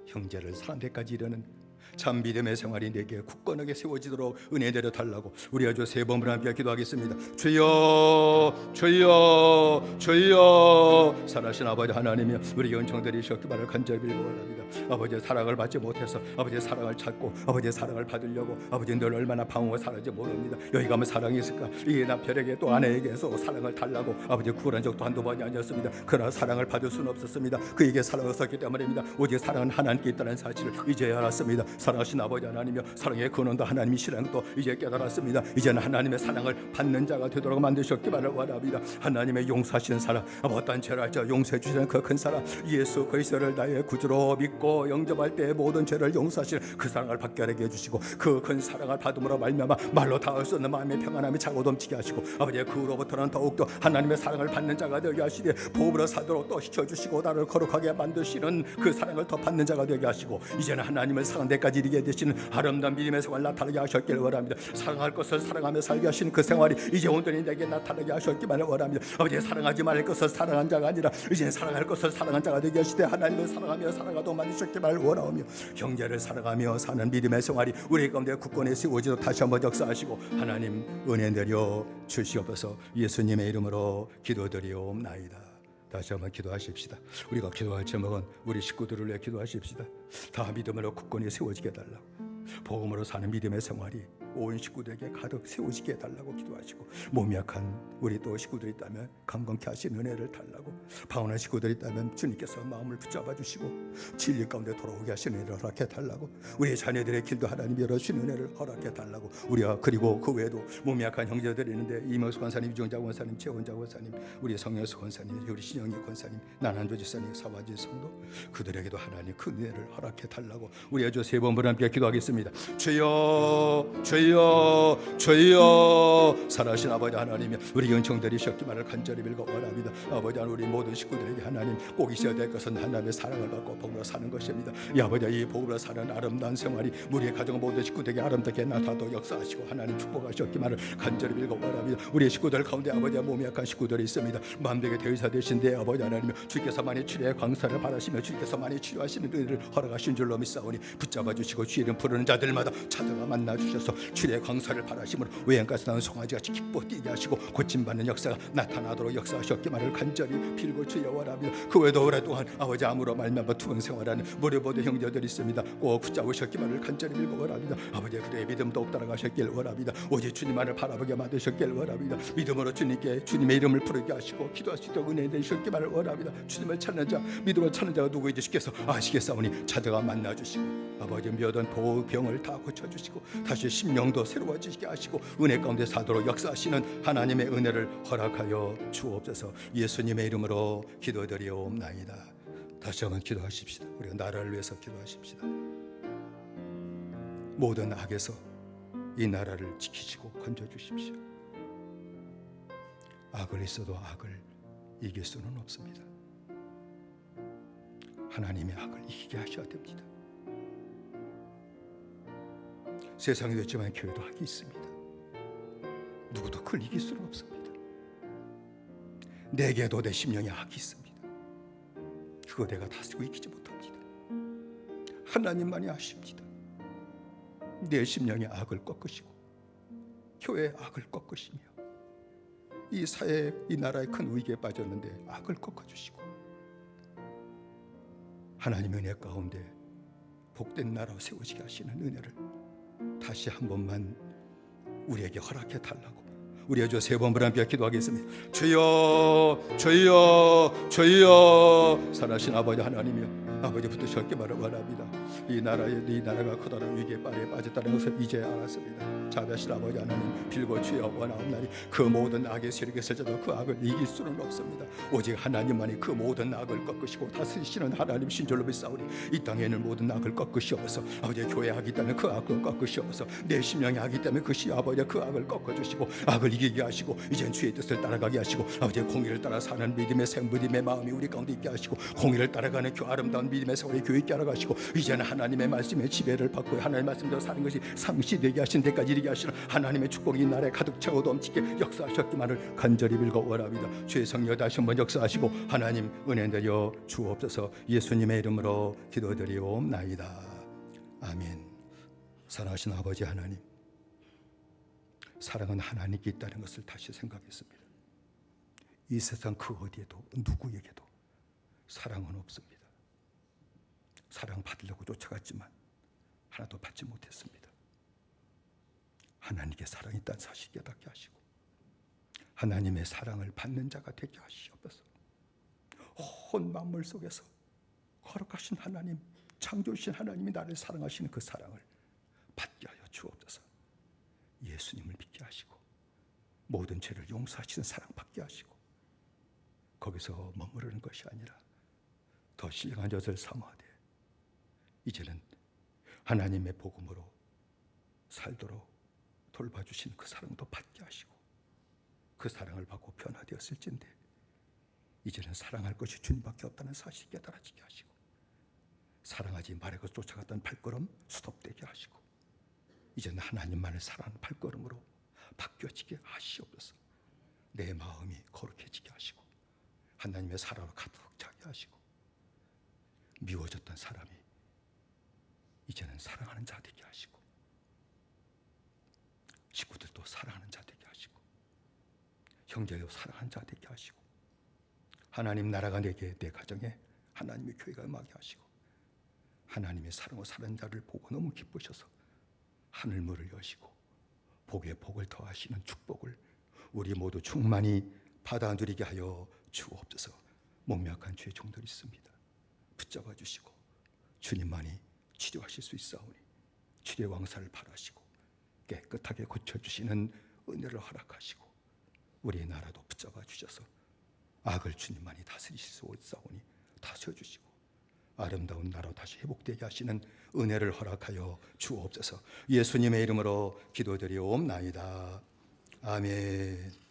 형제를 상대까지 이르는 참 믿음의 생활이 내게 굳건하게 세워지도록 은혜 내려 달라고 우리 아주 세 번을 함께 기도하겠습니다. 주여 주여 주여 살아신 아버지 하나님이여 우리 은총들이 시었기만을 간절히 빌고 원합니다. 아버지의 사랑을 받지 못해서 아버지의 사랑을 찾고 아버지의 사랑을 받으려고 아버지 늘 얼마나 방황을 살았는지 모릅니다. 여기 가면 사랑이 있을까? 이 남편에게 또 아내에게서 사랑을 달라고 아버지 구원한 적도 한두 번이 아니었습니다. 그러나 사랑을 받을 수는 없었습니다. 그에게 사랑을 썼기 때문입니다. 오직 사랑은 하나님께 있다는 사실을 이제야 알았습니다. 사랑하신 아버지 하나님이여 사랑의 근원도 하나님이시라는 것도 이제 깨달았습니다. 이제는 하나님의 사랑을 받는 자가 되도록 만드셨기만을 원합니다. 하나님의 용서하시는 사랑 어떤 죄를 알자 용서해 주시는 그 큰 사랑 예수 그리스도를 나의 구주로 믿고 영접할 때 모든 죄를 용서하시는 그 사랑을 받게 하게 해주시고 그 큰 사랑을 받음으로 말미암아 말로 닿을 수 없는 마음의 평안함이 차고 넘치게 하시고 아버지의 그로부터는 더욱더 하나님의 사랑을 받는 자가 되게 하시되 복음으로 살도록 또 시켜주시고 나를 거룩하게 만드시는 그 사랑을 더 받는 자가 되게 하시고 이제는 하나님을 사랑하는 데까지 이르게 되시는 아름다운 믿음의 생활 나타나게 하셨기를 원합니다. 사랑할 것을 사랑하며 살게 하시는 그 생활이 이제 온전히 내게 나타나게 하셨기만을 원합니다. 아버지 사랑하지 말 것을 사랑한 자가 아니라 이제 사랑할 것을 사랑한 자가 되게 하시되 하나님을 사랑하며 살아가도록 만드셨기만을 원하오며 형제를 사랑하며 사는 믿음의 생활이 우리 가운데 굳건히 세워지도록 다시 한번 역사하시고 하나님 은혜 내려 주시옵소서. 예수님의 이름으로 기도드리옵나이다. 다시 한번 기도하십시다. 우리가 기도할 제목은 우리 식구들을 위해 기도하십시다. 다 믿음으로 굳건히 세워지게 해달라고, 복음으로 사는 믿음의 생활이 온 식구들에게 가득 세워지게 해달라고 기도하시고, 몸이 약한 우리 또 식구들이 있다면 강건케 하신 은혜를 달라고, 방언한 식구들이 있다면 주님께서 마음을 붙잡아 주시고 진리 가운데 돌아오게 하신 은혜를 허락해 달라고, 우리 자녀들의 길도 하나님 열어주신 은혜를 허락해 달라고, 우리가 그리고 그 외에도 몸이 약한 형제들이 있는데 이명수 권사님, 이정자 권사님, 최원자 권사님, 우리 성현수 권사님, 우리 신영희 권사님, 나난조 지사님, 사와지 성도, 그들에게도 하나님 그 은혜를 허락해 달라고 우리 아주 세 번 함께 기도하겠습니다. 주여 주여 주여, 살아신 아버지 하나님이 우리 은총들이셨기만을 간절히 빌고 원합니다. 아버지 하나님, 우리 모든 식구들에게 하나님 꼭 있어야 될 것은 하나님의 사랑을 받고 복음으로 사는 것입니다. 이 아버지, 이 복음으로 사는 아름다운 생활이 우리의 가정 모든 식구들에게 아름답게 나타도 역사하시고 하나님 축복하셨기만을 간절히 빌고 원합니다. 우리 식구들 가운데 아버지 몸이 약한 식구들이 있습니다. 마음되게 대의사 되신데 아버지 하나님, 주께서 많이 치료의 광사를 받으시며 주께서 많이 치료하시는 은혜를 허락하신 줄로 믿사오니 붙잡아 주시고 주의 이름 부르는 자들마다 찾아가 만나 주셔서 주의 광사를 바라심으로 외양가서 나온 송아지같이 기뻐 뛰게 하시고 고침받는 역사가 나타나도록 역사하셨기만을 간절히 빌고 주여 원합니다. 그 외에도 오랫동안 아버지 암으로 말미암아 투병 생활하는 무료보도 형제들이 있습니다. 꼭 붙잡으셨기만을 간절히 빌고 원합니다. 아버지, 그들의 믿음 더욱 따라가셨길 원합니다. 오직 주님만을 바라보게 만드셨길 원합니다. 믿음으로 주님께 주님의 이름을 부르게 하시고 기도할 수 있도록 은혜 내주셨기만을 원합니다. 주님을 찾는 자, 믿음으로 찾는 자가 누구인지 주께서 아시겠사오니 찾아가 만나주시고 아버지, 몇은 병을 다 고쳐주시고 다시 심령도 새로워지게 하시고 은혜 가운데 사도록 역사하시는 하나님의 은혜를 허락하여 주옵소서. 예수님의 이름으로 기도드리옵나이다. 다시 한번 기도하십시다. 우리가 나라를 위해서 기도하십시다. 모든 악에서 이 나라를 지키시고 건져주십시오. 악을 있어도 악을 이길 수는 없습니다. 하나님의 악을 이기게 하셔야 됩니다. 세상에도 있지만 교회도 악이 있습니다. 누구도 그걸 이길 수는 없습니다. 내게도 내 심령에 악이 있습니다. 그거 내가 다스리고 이기지 못합니다. 하나님만이 아십니다. 내 심령의 악을 꺾으시고 교회의 악을 꺾으시며 이 사회, 이 나라의 큰 위기에 빠졌는데 악을 꺾어주시고 하나님의 은혜 가운데 복된 나라로 세워지게 하시는 은혜를 다시 한 번만 우리에게 허락해 달라고 우리 아주 세 번 함께 기도하겠습니다. 주여 주여 주여, 살아신 아버지 하나님이여, 아버지 붙드셨기 바랍니다. 이 나라가 커다란 위기에 빠졌다는 것을 이제 알았습니다. 자비하신 아버지 하나님, 빌고 주여 원하옵나니 그 모든 악의 세력에 있을지라도 그 악을 이길 수는 없습니다. 오직 하나님만이 그 모든 악을 꺾으시고 다스리시는 하나님신 줄로 믿사오니 이 땅에 있는 모든 악을 꺾으시옵소서. 아버지, 교회 악이 때문에 그 악을 꺾으시옵소서. 내 심령의 악이 때문에 그것이 아버지 그 악을 꺾어주시고 악을 이기게 하시고 이젠 주의 뜻을 따라가게 하시고 아버지, 공의를 따라 사는 믿음의 생부림의 마음이 우리 가운데 있게 하시고 공의를 따라가는 그 아름다운 믿음의 세월이 교회 있게 알아가시고 이제는 하나님의 말씀의 지배를 받고 하나님의 말씀대로 사는 것이 상시되게 하신 데까지 이르게 하시는 하나님의 축복이 이 나라에 가득 차고 넘치게 역사하셨기만을 간절히 빌고 원합니다. 주의 성령 다시 한번 역사하시고 하나님 은혜 내려 주옵소서. 예수님의 이름으로 기도드리옵나이다. 아멘. 사랑하신 아버지 하나님, 사랑은 하나님께 있다는 것을 다시 생각했습니다. 이 세상 그 어디에도 누구에게도 사랑은 없습니다. 사랑 받으려고 쫓아갔지만 하나도 받지 못했습니다. 하나님께 사랑이 있다는 사실 깨닫게 하시고 하나님의 사랑을 받는 자가 되게 하시옵소서. 온 만물 속에서 거룩하신 하나님, 창조주신 하나님이 나를 사랑하시는 그 사랑을 받게 하여 주옵소서. 예수님을 믿게 하시고 모든 죄를 용서하시는 사랑 받게 하시고 거기서 머무르는 것이 아니라 더 신령한 젖을 삼아되 이제는 하나님의 복음으로 살도록 돌봐주신 그 사랑도 받게 하시고 그 사랑을 받고 변화되었을진데 이제는 사랑할 것이 주님밖에 없다는 사실을 깨달아지게 하시고 사랑하지 말고 쫓아갔던 발걸음 스톱되게 하시고 이제는 하나님만을 사랑하는 발걸음으로 바뀌어지게 하시옵소서. 내 마음이 거룩해지게 하시고 하나님의 사랑으로 가득 차게 하시고 미워졌던 사람이 이제는 사랑하는 자 되게 하시고 식구들도 사랑하는 자 되게 하시고 형제도 사랑하는 자 되게 하시고 하나님 나라가 내게, 내 가정에 하나님의 교회가 임하게 하시고, 하나님의 사랑으로 사는 자를 보고 너무 기쁘셔서 하늘문을 여시고 복에 복을 더하시는 축복을 우리 모두 충만히 받아 누리게 하여 주옵소서. 몸이 약한 주의 종들이 있습니다. 붙잡아 주시고 주님만이 치료하실 수 있사오니 치료의 왕사를 바라시고 깨끗하게 고쳐주시는 은혜를 허락하시고 우리의 나라도 붙잡아 주셔서 악을 주님만이 다스리실 수 있사오니 다스려주시고 아름다운 나라 다시 회복되게 하시는 은혜를 허락하여 주옵소서. 예수님의 이름으로 기도드리옵나이다. 아멘.